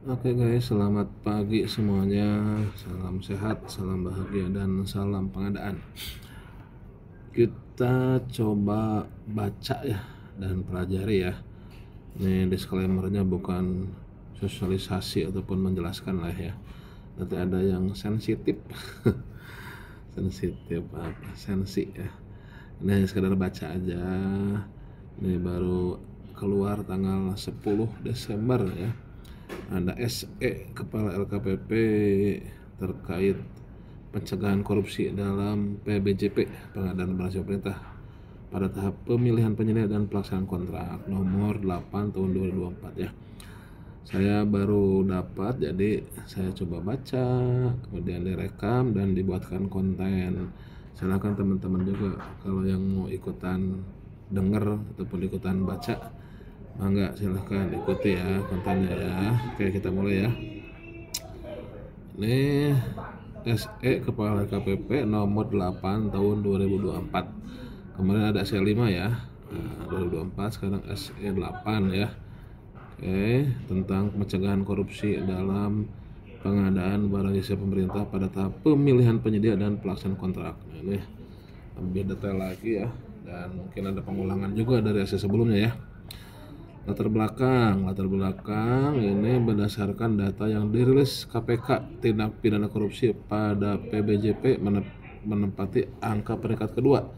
Oke guys, selamat pagi semuanya. Salam sehat, salam bahagia, dan salam pengadaan. Kita coba baca ya dan pelajari ya. Ini disclaimernya bukan sosialisasi ataupun menjelaskan lah ya. Nanti ada yang sensitif. Sensitif apa? Sensi ya. Ini hanya sekedar baca aja. Ini baru keluar tanggal 10 Desember ya. Ada SE Kepala LKPP terkait pencegahan korupsi dalam PBJP, Pengadaan Barang Jasa Pemerintah, pada tahap pemilihan penyedia dan pelaksanaan kontrak nomor 8 tahun 2024 ya. Saya baru dapat, jadi saya coba baca, kemudian direkam dan dibuatkan konten. Silakan teman-teman juga kalau yang mau ikutan denger ataupun ikutan baca, mangga silahkan ikuti ya kontennya ya. Oke, kita mulai ya. Ini SE Kepala KPP nomor 8 tahun 2024. Kemarin ada SE 5 ya. Nah, 2024 sekarang SE 8 ya. Oke, tentang pencegahan korupsi dalam pengadaan barang jasa pemerintah pada tahap pemilihan penyedia dan pelaksanaan kontrak. Nah, ini lebih detail lagi ya, dan mungkin ada pengulangan juga dari SE sebelumnya ya. Latar belakang ini berdasarkan data yang dirilis KPK tindak pidana korupsi pada PBJP menempati angka peringkat kedua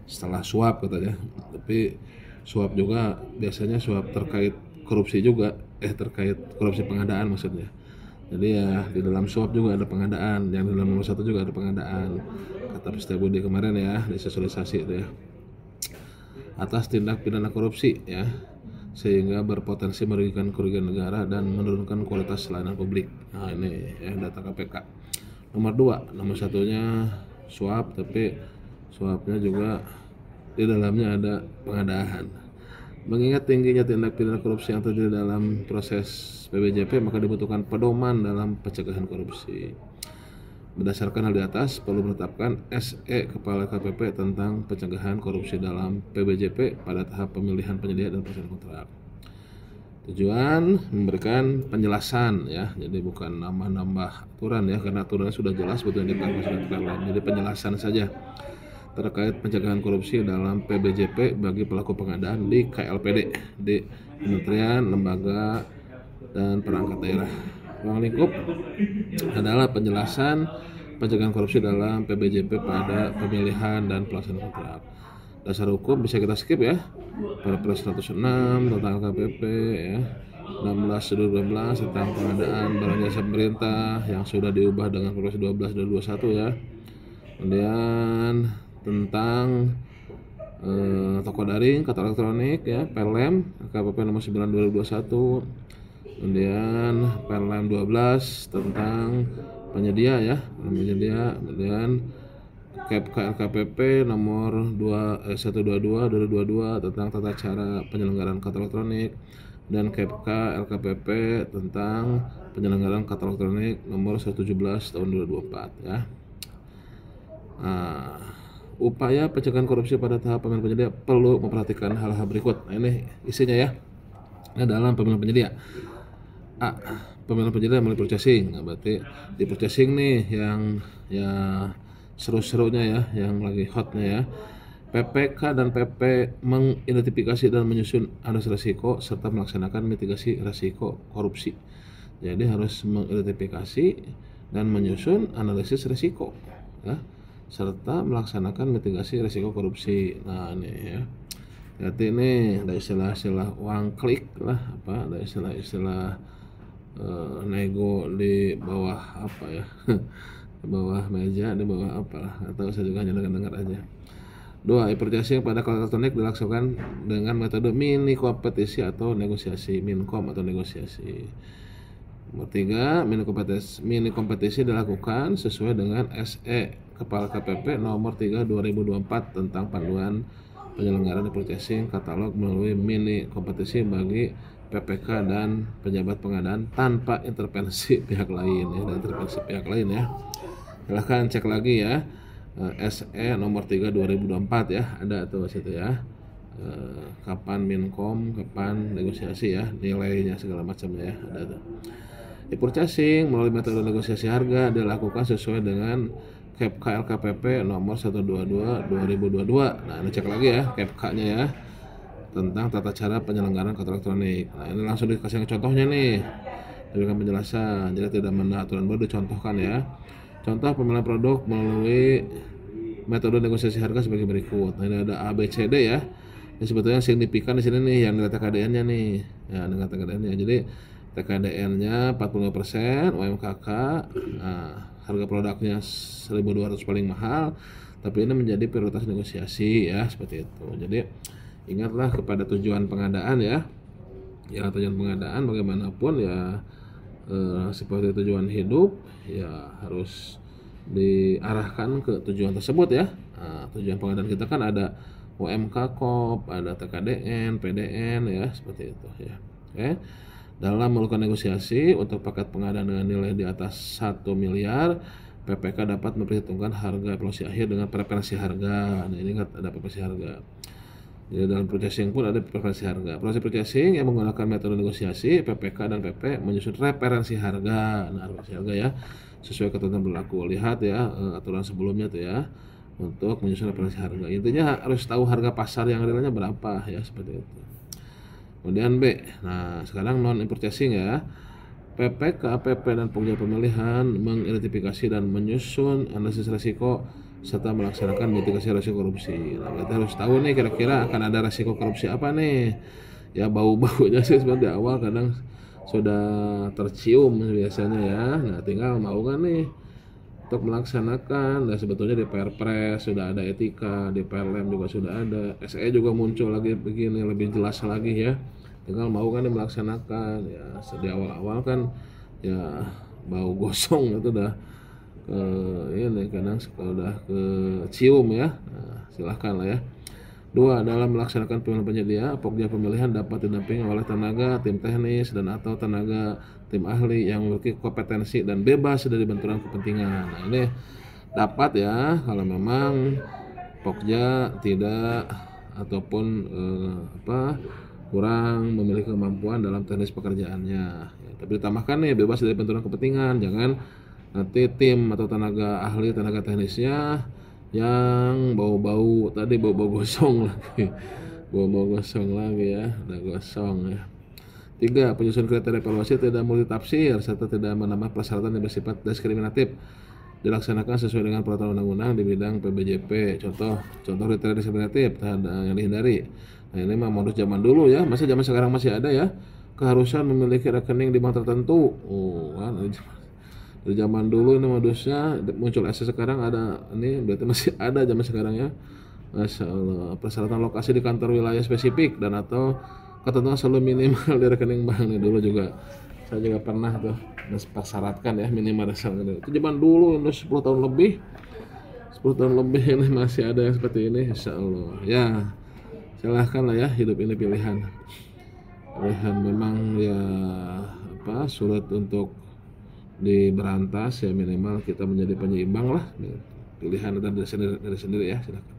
setelah suap katanya. Tapi suap juga biasanya suap terkait korupsi juga, terkait korupsi pengadaan maksudnya. Jadi ya di dalam suap juga ada pengadaan, yang di dalam nomor 1 juga ada pengadaan. Kata Pak Setiabudi kemarin ya di sosialisasi itu ya. Atas tindak pidana korupsi ya, sehingga berpotensi merugikan kerugian negara dan menurunkan kualitas layanan publik. Nah ini ya data KPK. Nomor 2, nomor satunya suap, tapi suapnya juga di dalamnya ada pengadaan. Mengingat tingginya tindak pidana korupsi yang terjadi dalam proses PBJP, maka dibutuhkan pedoman dalam pencegahan korupsi. Berdasarkan hal di atas, perlu menetapkan SE Kepala KPP tentang pencegahan korupsi dalam PBJP pada tahap pemilihan penyedia dan pelaksanaan kontrak. Tujuan memberikan penjelasan ya, jadi bukan nambah-nambah aturan ya, karena aturannya sudah jelas betul yang diperlukan. Jadi penjelasan saja terkait pencegahan korupsi dalam PBJP bagi pelaku pengadaan di KLPD, di Kementerian, Lembaga, dan Perangkat Daerah. Ruang lingkup adalah penjelasan pencegahan korupsi dalam PBJP pada pemilihan dan pelaksanaan kontrak. Dasar hukum bisa kita skip ya. Perpres 106 tentang KPP ya. 16/2012 tentang pengadaan barang jasa pemerintah yang sudah diubah dengan Perpres 12/2021 ya. Kemudian tentang toko daring, katalog elektronik ya, Perlem KPP nomor 9 2021. Kemudian Perlem 12 tentang penyedia ya, penyedia. Kemudian KPP nomor 122 2022 tentang tata cara penyelenggaraan katalog elektronik, dan LKPP tentang penyelenggaraan katalog elektronik nomor 117 tahun 2024 ya. Nah, upaya pencegahan korupsi pada tahap pemilihan penyedia perlu memperhatikan hal-hal berikut. Nah, ini isinya ya. Nah, dalam pemilihan penyedia, A. Pemilihan penyedia melalui purchasing. Nah, berarti di purchasing nih yang ya seru-serunya ya, yang lagi hotnya ya. PPK dan PP mengidentifikasi dan menyusun analisis risiko serta melaksanakan mitigasi risiko korupsi. Jadi harus mengidentifikasi dan menyusun analisis risiko ya, serta melaksanakan mitigasi risiko korupsi. Nah ini ya, berarti ini ada istilah-istilah one click lah, apa ada istilah-istilah nego di bawah apa ya di bawah meja, di bawah apa atau saya juga hanya dengar aja. 2. Purchasing pada katalog elektronik dilaksanakan dengan metode mini kompetisi atau negosiasi, minkom atau negosiasi. Nomor 3, mini kompetisi dilakukan sesuai dengan SE Kepala KPP nomor 3 2024 tentang panduan penyelenggaraan purchasing katalog melalui mini kompetisi bagi PPK dan pejabat pengadaan tanpa intervensi pihak lain ya, dan intervensi pihak lain ya. Silahkan cek lagi ya, SE nomor 3 2024 ya, ada tuh situ ya. Kapan minkom, kapan negosiasi ya, nilainya segala macamnya ya, ada tuh. E-purchasing melalui metode negosiasi harga dilakukan sesuai dengan KLKPP nomor 122/2022. Nah, ini cek lagi ya KPK-nya ya, tentang tata cara penyelenggaraan kartu elektronik. Nah, ini langsung dikasih contohnya nih, diberikan penjelasan. Jadi tidak menaat aturan baru dicontohkan ya. Contoh pemilihan produk melalui metode negosiasi harga sebagai berikut. Nah, ini ada A, B, C, D ya. Ini sebetulnya signifikan di sini nih yang nilai TKDN-nya nih. Ya, nilai TKDN-nya. Jadi TKDN-nya 45%, UMKK. Nah, harga produknya 1.200 paling mahal, tapi ini menjadi prioritas negosiasi ya, seperti itu. Jadi ingatlah kepada tujuan pengadaan ya. Ya, tujuan pengadaan bagaimanapun ya seperti tujuan hidup ya harus diarahkan ke tujuan tersebut ya. Nah, tujuan pengadaan kita kan ada UMK KOP, ada TKDN, PDN ya, seperti itu ya. Oke. Dalam melakukan negosiasi untuk paket pengadaan dengan nilai di atas 1 miliar, PPK dapat memperhitungkan harga evaluasi akhir dengan preferensi harga. Nah, ini ingat ada preferensi harga. Jadi dalam purchasing pun ada preferensi harga. Proses purchasing yang menggunakan metode negosiasi, PPK dan PP menyusun referensi harga. Nah, referensi harga ya sesuai ketentuan berlaku. Lihat ya aturan sebelumnya tuh ya untuk menyusun referensi harga. Intinya harus tahu harga pasar yang realnya berapa ya, seperti itu. Kemudian B. Nah, sekarang non purchasing ya. PPK, PP dan pokja pemilihan mengidentifikasi dan menyusun analisis risiko serta melaksanakan mitigasi risiko korupsi. Nah, kita harus tahu nih kira-kira akan ada risiko korupsi apa nih. Ya, bau-baunya sih sebenarnya di awal kadang sudah tercium biasanya ya. Nah, tinggal mau kan nih untuk melaksanakan. Dan sebetulnya di Perpres sudah ada etika, di Perlem juga sudah ada, SE juga muncul lagi begini lebih jelas lagi ya. Tinggal mau kan melaksanakan ya. Di awal-awal kan ya bau gosong itu udah ini kadang udah kecium ya. Nah, silahkan lah ya. 2. Dalam melaksanakan pemilihan penyedia, pokja pemilihan dapat didampingi oleh tenaga, tim teknis, dan atau tenaga tim ahli yang memiliki kompetensi dan bebas dari benturan kepentingan. Nah, ini dapat ya kalau memang pokja tidak ataupun kurang memiliki kemampuan dalam teknis pekerjaannya. Ya, tapi ditambahkan nih bebas dari benturan kepentingan, jangan nanti tim atau tenaga ahli, tenaga teknisnya yang bau-bau tadi bau-bau gosong lagi, bau-bau gosong lagi ya, udah gosong ya. 3. Penyusun kriteria evaluasi tidak multitafsir serta tidak menambah persyaratan yang bersifat diskriminatif, dilaksanakan sesuai dengan peraturan undang-undang di bidang PBJP. Contoh kriteria diskriminatif yang dihindari. Nah, ini mah modus zaman dulu ya, masa zaman sekarang masih ada ya keharusan memiliki rekening di bank tertentu. Oh kan, dari zaman dulu ini modusnya muncul sekarang ada, ini berarti masih ada zaman sekarang ya. Masya Allah. Persyaratan lokasi di kantor wilayah spesifik dan atau ketentuan selalu minimal di rekening bank. Nih dulu juga saya juga pernah tuh persyaratkan ya minimal rekening. Itu zaman dulu, ini 10 tahun lebih ini masih ada yang seperti ini. Insya Allah ya, silahkan lah ya, hidup ini pilihan memang ya sulit untuk diberantas ya, minimal kita menjadi penyeimbang lah, pilihan dari sendiri ya, silakan.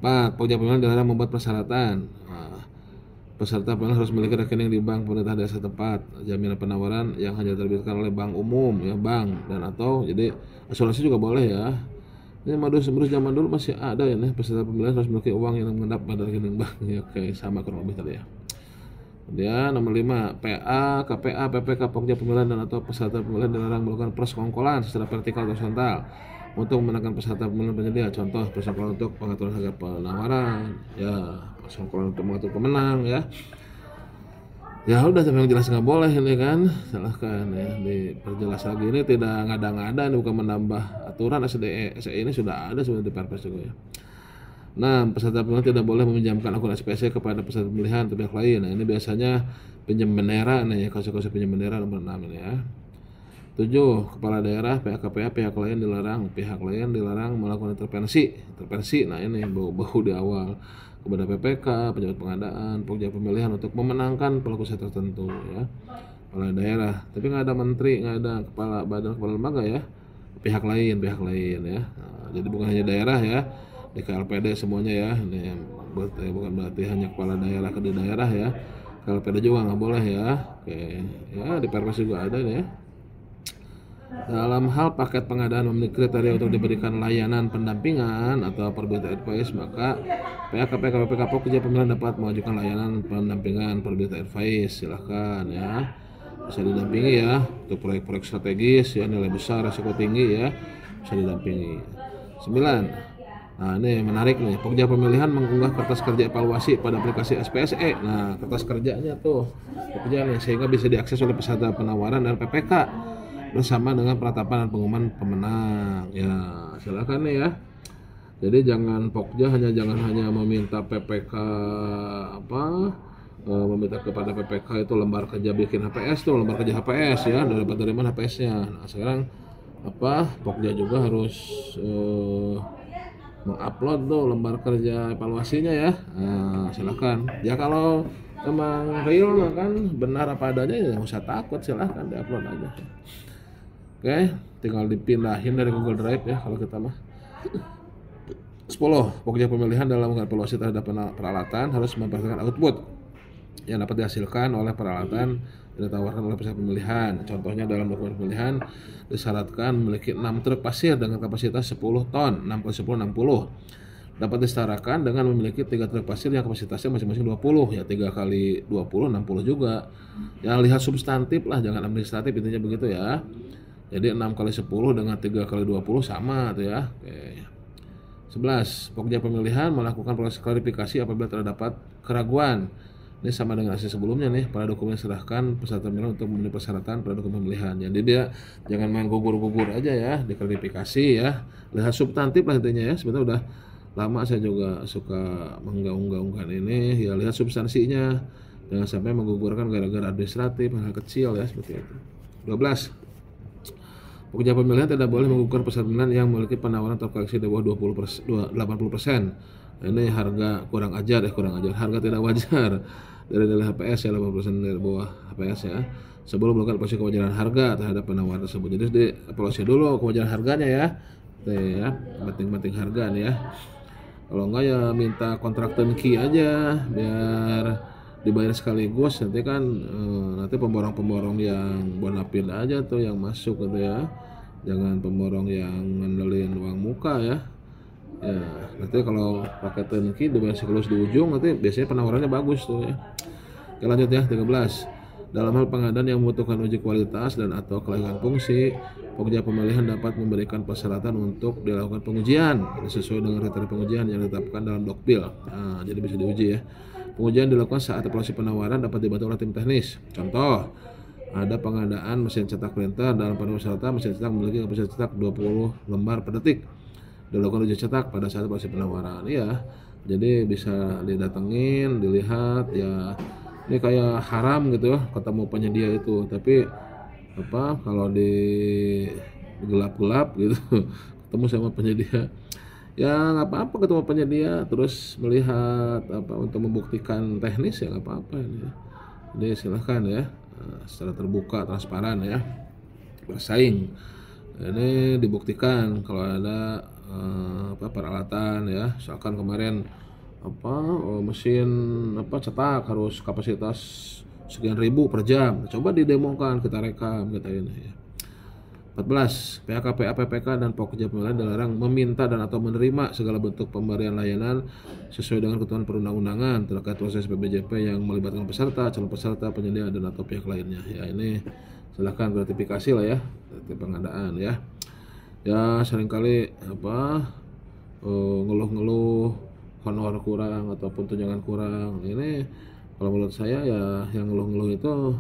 4. Pokja pemilihan dilarang membuat persyaratan. Nah, peserta pemilihan harus memiliki rekening di bank pemerintah desa tempat, jaminan penawaran yang hanya diterbitkan oleh bank umum ya, bank dan atau jadi asuransi juga boleh ya. Ini modus zaman dulu masih ada ya nih, peserta pemilihan harus memiliki uang yang mengendap pada rekening bank ya. Oke, sama kurang lebih tadi ya. Kemudian nomor 5, PA, KPA, PPK, pokja pemilihan dan atau peserta pemilihan dilarang melakukan persekongkolan secara vertikal atau horizontal untuk memenangkan peserta pemilihan penyedia. Contoh persekongkolan untuk pengaturan harga penawaran, ya persekongkolan untuk mengatur pemenang ya. Ya udah, tapi yang jelas nggak boleh ini kan, silahkan ya diperjelas lagi. Ini tidak ngada-ngada, ini bukan menambah aturan. SDE ini sudah ada sebenarnya di Perpres juga ya. 6. Peserta pemilihan tidak boleh meminjamkan akun SPC kepada peserta pemilihan atau pihak lain. Nah, ini biasanya pinjam bendera nih ya, kasus-kasus pinjam bendera nomor 6 ini ya. 7. Kepala daerah, PKPA, pihak lain dilarang melakukan intervensi. Nah, ini bau-bau di awal kepada PPK, pejabat pengadaan, pokja pemilihan untuk memenangkan pelaku usaha tertentu ya. Kepala daerah, tapi nggak ada menteri, nggak ada kepala lembaga ya. Pihak lain ya. Nah, jadi bukan hanya daerah ya. Di KLPD semuanya ya, ini bukan berarti hanya kepala daerah ke daerah ya, Kalau peda juga nggak boleh ya. Oke, ya di Perpres juga ada nih ya. Dalam hal paket pengadaan memenuhi kriteria untuk diberikan layanan pendampingan atau perbedaan advice, maka PHK, PKP, pekerja pemilihan dapat mengajukan layanan pendampingan perbedaan advice. Silahkan ya, bisa didampingi ya untuk proyek-proyek strategis ya, nilai besar, resiko tinggi ya, bisa didampingi. 9. Nah ini menarik nih, pekerja pemilihan mengunggah kertas kerja evaluasi pada aplikasi SPSE. Nah kertas kerjanya tuh pekerja nih, sehingga bisa diakses oleh peserta penawaran dan PPK bersama dengan penetapan dan pengumuman pemenang. Ya silakan nih ya. Jadi jangan hanya meminta PPK meminta kepada PPK itu lembar kerja bikin HPS tuh, lembar kerja HPS ya, udah dapat dari mana HPS-nya. Nah sekarang Pokja juga harus mengupload tuh lembar kerja evaluasinya ya. Nah, silakan. Ya kalau emang real kan benar apa adanya ya nggak usah takut, silahkan diupload aja. Oke, tinggal dipindahin dari Google Drive ya kalau kita mah. 10. Pokja pemilihan dalam evaluasi terhadap peralatan harus memperhatikan output yang dapat dihasilkan oleh peralatan yang ditawarkan oleh peserta pemilihan. Contohnya dalam dokumen pemilihan disyaratkan memiliki 6 truk pasir dengan kapasitas 10 ton, 6 kali 10 60. Dapat disetarakan dengan memiliki 3 truk pasir yang kapasitasnya masing-masing 20, ya 3 kali 20 60 juga. Ya lihat substantif lah, jangan administratif, intinya begitu ya. Jadi 6 kali 10 dengan 3 kali 20 sama tuh ya. Oke. 11. Pokja pemilihan melakukan proses klarifikasi apabila terdapat keraguan. Ini sama dengan hasil sebelumnya nih, pada dokumen serahkan peserta pemilihan untuk memenuhi persyaratan pada dokumen pemilihan. Jadi dia jangan main gugur-gugur aja ya, diklarifikasi ya. Lihat substantif lah intinya ya. Sebenarnya udah lama saya juga suka menggaung-gaungkan ini, ya lihat substansinya. Jangan sampai menggugurkan gara-gara administratif, hal kecil ya seperti itu. 12. Pekerja pemilihan tidak boleh menggugurkan peserta pemilihan yang memiliki penawaran atau koleksi di bawah 80%. Ini harga kurang ajar. Harga tidak wajar dari nilai HPS ya, 80% dari bawah HPS ya. Sebelum melakukan evaluasi kewajaran harga terhadap penawaran tersebut. Jadi dievaluasi dulu kewajaran harganya ya. Ya, penting-penting harga nih ya. Kalau enggak ya minta kontrak turnkey aja biar dibayar sekaligus, nanti kan nanti pemborong-pemborong yang bonafide aja tuh yang masuk gitu ya. Jangan pemborong yang ngandelin uang muka ya. Ya, nanti kalau pakai turnkey dibayar sekaligus di ujung, nanti biasanya penawarannya bagus tuh ya. Oke, lanjut ya. 13. Dalam hal pengadaan yang membutuhkan uji kualitas dan atau kelayakan fungsi, pekerja pemilihan dapat memberikan persyaratan untuk dilakukan pengujian sesuai dengan kriteria pengujian yang ditetapkan dalam Dokpil. Nah, jadi bisa diuji ya. Pengujian dilakukan saat evaluasi penawaran dapat dibantu oleh tim teknis. Contoh, ada pengadaan mesin cetak printer dalam peserta mesin cetak memiliki kapasitas cetak 20 lembar per detik. Dilakukan uji cetak pada saat evaluasi penawaran. Iya, jadi bisa didatengin, dilihat ya. Ini kayak haram gitu ya, ketemu penyedia itu. Tapi kalau di gelap-gelap gitu ketemu sama penyedia, ya nggak apa-apa ketemu penyedia terus melihat untuk membuktikan teknis ya nggak apa-apa ini ya. Jadi silahkan ya, secara terbuka transparan ya, bersaing. Ini dibuktikan kalau ada peralatan ya, misalkan kemarin mesin cetak harus kapasitas sekian ribu per jam, coba didemokan, kita rekam kita ini ya. 14. PHK, PA, PPK dan pekerja pemilihan dilarang meminta dan atau menerima segala bentuk pemberian layanan sesuai dengan ketentuan perundang-undangan terkait proses PBJP yang melibatkan peserta, calon peserta, penyedia dan atau pihak lainnya. Ya ini silakan gratifikasi lah ya, pengadaan ya. Ya seringkali ngeluh-ngeluh honor kurang ataupun tunjangan kurang. Ini kalau menurut saya ya yang ngeluh-ngeluh itu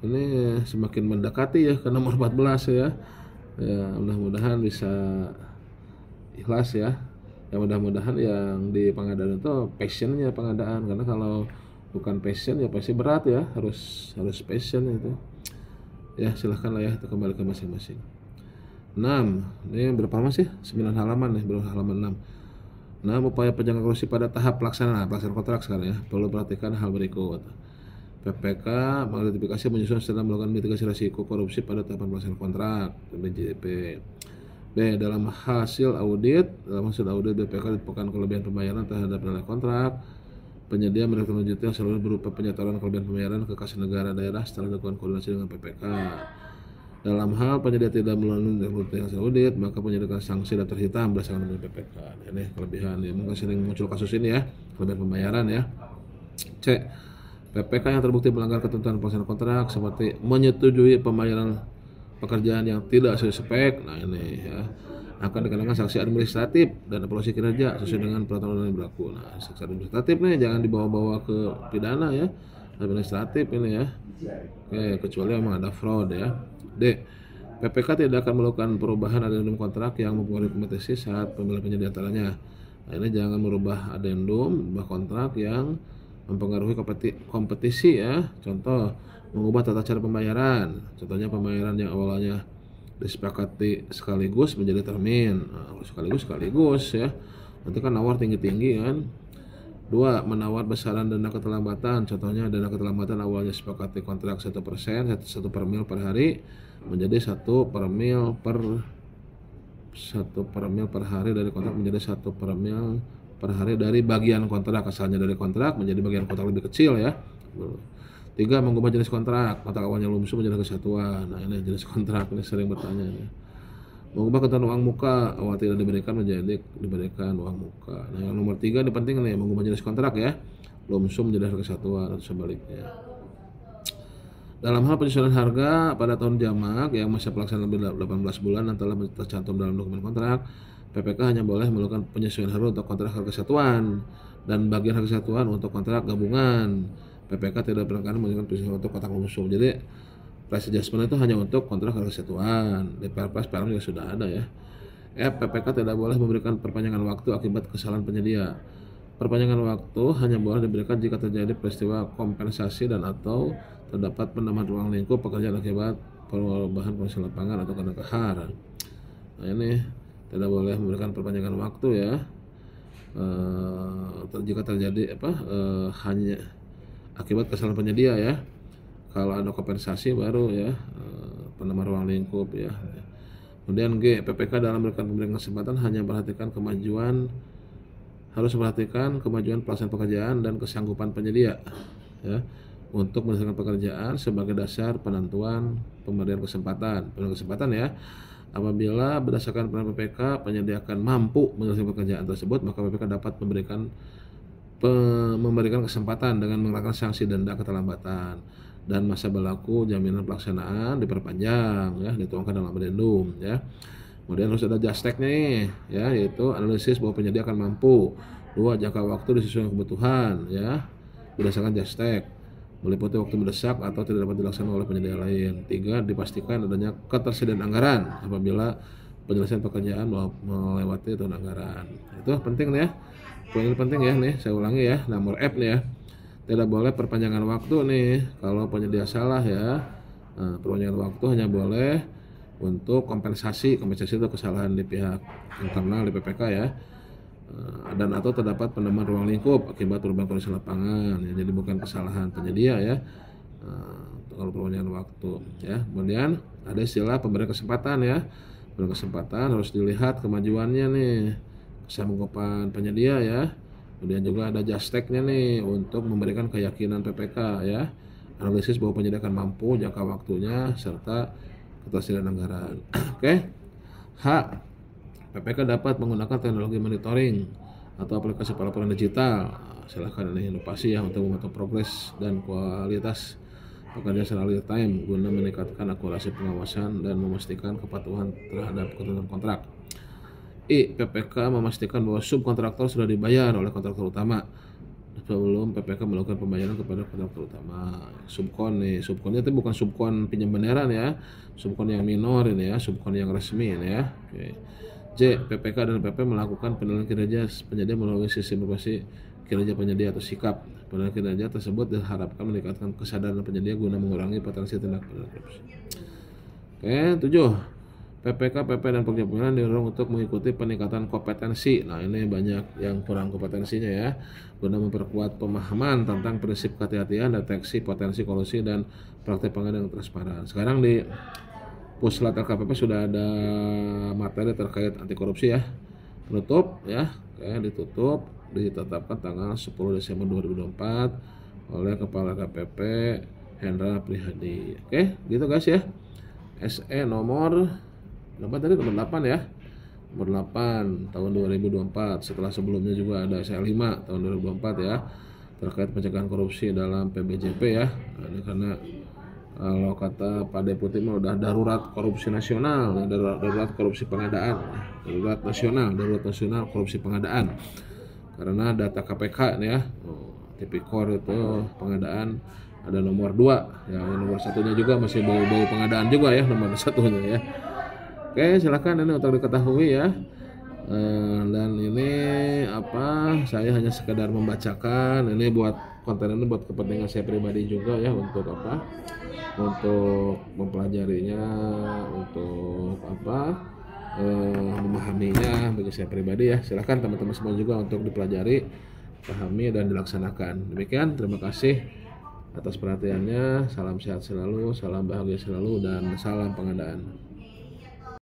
ini semakin mendekati ya ke nomor 14 ya. Ya mudah-mudahan bisa ikhlas ya. Ya mudah-mudahan yang di pengadaan itu passionnya pengadaan, karena kalau bukan passion ya pasti berat ya, harus passion itu. Ya silahkan lah ya, itu kembali ke masing-masing. 6. Ini berapa halaman sih? 9 halaman nih, berapa halaman 6. Nah, upaya pencegahan korupsi pada tahap pelaksanaan kontrak sekarang ya, perlu perhatikan hal berikut. PPK mengidentifikasi menyusun serta melakukan mitigasi risiko korupsi pada tahapan pelaksanaan kontrak PBJP. B. Dalam hasil audit BPK ditemukan kelebihan pembayaran terhadap nilai kontrak. Penyedia mendapatkan lanjutan selalu berupa penyetoran kelebihan pembayaran ke kas negara daerah setelah dilakukan koordinasi dengan PPK. Dalam hal penyedia tidak melalui hasil audit, maka penyedia akan sanksi daftar hitam berdasarkan dengan PPK. Ini kelebihan ya, mungkin sering muncul kasus ini ya, kelebihan pembayaran ya. C. PPK yang terbukti melanggar ketentuan pelaksanaan kontrak seperti menyetujui pembayaran pekerjaan yang tidak sesuai spek. Nah ini ya akan dikenakan sanksi administratif dan evaluasi kinerja sesuai dengan peraturan yang berlaku. Nah, sanksi administratif nih jangan dibawa-bawa ke pidana ya, administratif ini ya. Oke, kecuali memang ada fraud ya. D. PPK tidak akan melakukan perubahan adendum kontrak yang mempengaruhi kompetisi saat pemilihan penyedia antaranya. Nah, ini jangan merubah adendum kontrak yang mempengaruhi kompetisi ya. Contoh, mengubah tata cara pembayaran. Contohnya pembayaran yang awalnya disepakati sekaligus menjadi termin. Nah, sekaligus ya. Nanti kan nawar tinggi-tinggi kan. 2. Menawar besaran dana keterlambatan. Contohnya dana keterlambatan awalnya sepakati kontrak 1%, 1 per mil per hari menjadi 1 per mil per hari dari kontrak menjadi 1 per mil per hari dari bagian kontrak, asalnya dari kontrak menjadi bagian kontrak lebih kecil ya. 3. Mengubah jenis kontrak awalnya lumsum menjadi kesatuan. Nah ini jenis kontrak ini sering bertanya ya. Mengubah ketentuan uang muka awal tidak diberikan menjadi diberikan uang muka. Nah yang nomor 3 ini penting nih, mengubah jenis kontrak ya, lumsum menjadi kesatuan atau sebaliknya. Dalam hal penyesuaian harga pada tahun jamak yang masa pelaksanaan lebih 18 bulan dan telah tercantum dalam dokumen kontrak, PPK hanya boleh melakukan penyesuaian harga untuk kontrak harga satuan dan bagian harga satuan untuk kontrak gabungan. PPK tidak berkenan melakukan penyesuaian untuk kontrak lumsum. Jadi price adjustment itu hanya untuk kontrak harga satuan. Di Perpres PLM juga sudah ada ya. PPK tidak boleh memberikan perpanjangan waktu akibat kesalahan penyedia. Perpanjangan waktu hanya boleh diberikan jika terjadi peristiwa kompensasi dan atau terdapat penambahan ruang lingkup pekerjaan akibat perubahan kondisi lapangan atau karena kahar. Nah ini tidak boleh memberikan perpanjangan waktu ya. Jika terjadi hanya akibat kesalahan penyedia ya. Kalau ada kompensasi baru ya penambahan ruang lingkup ya. Kemudian G, PPK dalam memberikan kesempatan hanya harus memperhatikan kemajuan pelaksanaan pekerjaan dan kesanggupan penyedia ya untuk menyelesaikan pekerjaan sebagai dasar penentuan pemberian kesempatan ya. Apabila berdasarkan penilaian PPK penyedia akan mampu menyelesaikan pekerjaan tersebut, maka PPK dapat memberikan kesempatan dengan mengenakan sanksi denda keterlambatan dan masa berlaku jaminan pelaksanaan diperpanjang ya, dituangkan dalam adendum ya. Kemudian harus ada JASTEK nih ya, yaitu analisis bahwa penyedia akan mampu. 2. Jangka waktu disesuaikan kebutuhan ya berdasarkan JASTEK, meliputi waktu mendesak atau tidak dapat dilaksanakan oleh penyedia lain. 3. Dipastikan adanya ketersediaan anggaran apabila penyelesaian pekerjaan melewati tahun anggaran. Itu penting nih ya. Poin ini penting ya nih, saya ulangi ya. Nomor F nih ya. Tidak boleh perpanjangan waktu nih kalau penyedia salah ya. Nah, perpanjangan waktu hanya boleh untuk kompensasi itu kesalahan di pihak internal di PPK ya, dan atau terdapat penambahan ruang lingkup akibat perubahan kondisi lapangan ya, jadi bukan kesalahan penyedia ya. Kalau perpanjangan waktu ya. Kemudian ada istilah pemberian kesempatan ya. Pemberian kesempatan harus dilihat kemajuannya nih, kesanggupan penyedia ya. Kemudian juga ada JASTEK-nya nih untuk memberikan keyakinan PPK ya, analisis bahwa penyedia akan mampu, jangka waktunya serta ketersediaan anggaran. Oke. H. PPK dapat menggunakan teknologi monitoring atau aplikasi pelaporan digital. Silahkan ini inovasi ya untuk memantau progres dan kualitas pekerjaan secara real time guna meningkatkan akurasi pengawasan dan memastikan kepatuhan terhadap ketentuan kontrak. I. PPK memastikan bahwa subkontraktor sudah dibayar oleh kontraktor utama sebelum PPK melakukan pembayaran kepada kontraktor utama. Subkonnya itu bukan subkon pinjam beneran ya, subkon yang minor ini ya, subkon yang resmi ini ya. Oke. J. PPK dan PP melakukan penilaian kinerja penyedia melalui sistem informasi kinerja penyedia atau sikap. Penilaian kinerja tersebut diharapkan meningkatkan kesadaran penyedia guna mengurangi potensi tindak pidana korupsi. Oke. 7. PPK, PP, dan pekerja pemilihan didorong untuk mengikuti peningkatan kompetensi. Nah ini banyak yang kurang kompetensinya ya, guna memperkuat pemahaman tentang prinsip kehati-hatian, deteksi potensi kolusi dan praktek pengadaan yang transparan. Sekarang di Puslat LKPP sudah ada materi terkait anti korupsi ya, penutup ya, ditutup. ditetapkan tanggal 10 Desember 2024 oleh Kepala KPP Hendra Prihadi. Oke, gitu guys ya. SE nomor berapa tadi? Nomor 8 ya. Nomor 8 tahun 2024. Setelah sebelumnya juga ada SE 5 tahun 2024 ya, terkait pencegahan korupsi dalam PBJP ya. Nah, ini karena kalau kata Pak Deputi mah udah darurat korupsi nasional, darurat korupsi pengadaan, darurat nasional korupsi pengadaan. Karena data KPK nih ya, Tipikor itu pengadaan ada nomor 2 ya, nomor satunya juga masih bau-bau pengadaan juga ya, nomor satunya ya. Oke, silakan ini untuk diketahui ya. Dan ini saya hanya sekedar membacakan ini buat konten ini buat kepentingan saya pribadi juga ya, untuk untuk mempelajarinya, untuk memahaminya bagi saya pribadi ya. Silahkan teman-teman semua juga untuk dipelajari, pahami dan dilaksanakan. Demikian, terima kasih atas perhatiannya. Salam sehat selalu, salam bahagia selalu, dan salam pengadaan.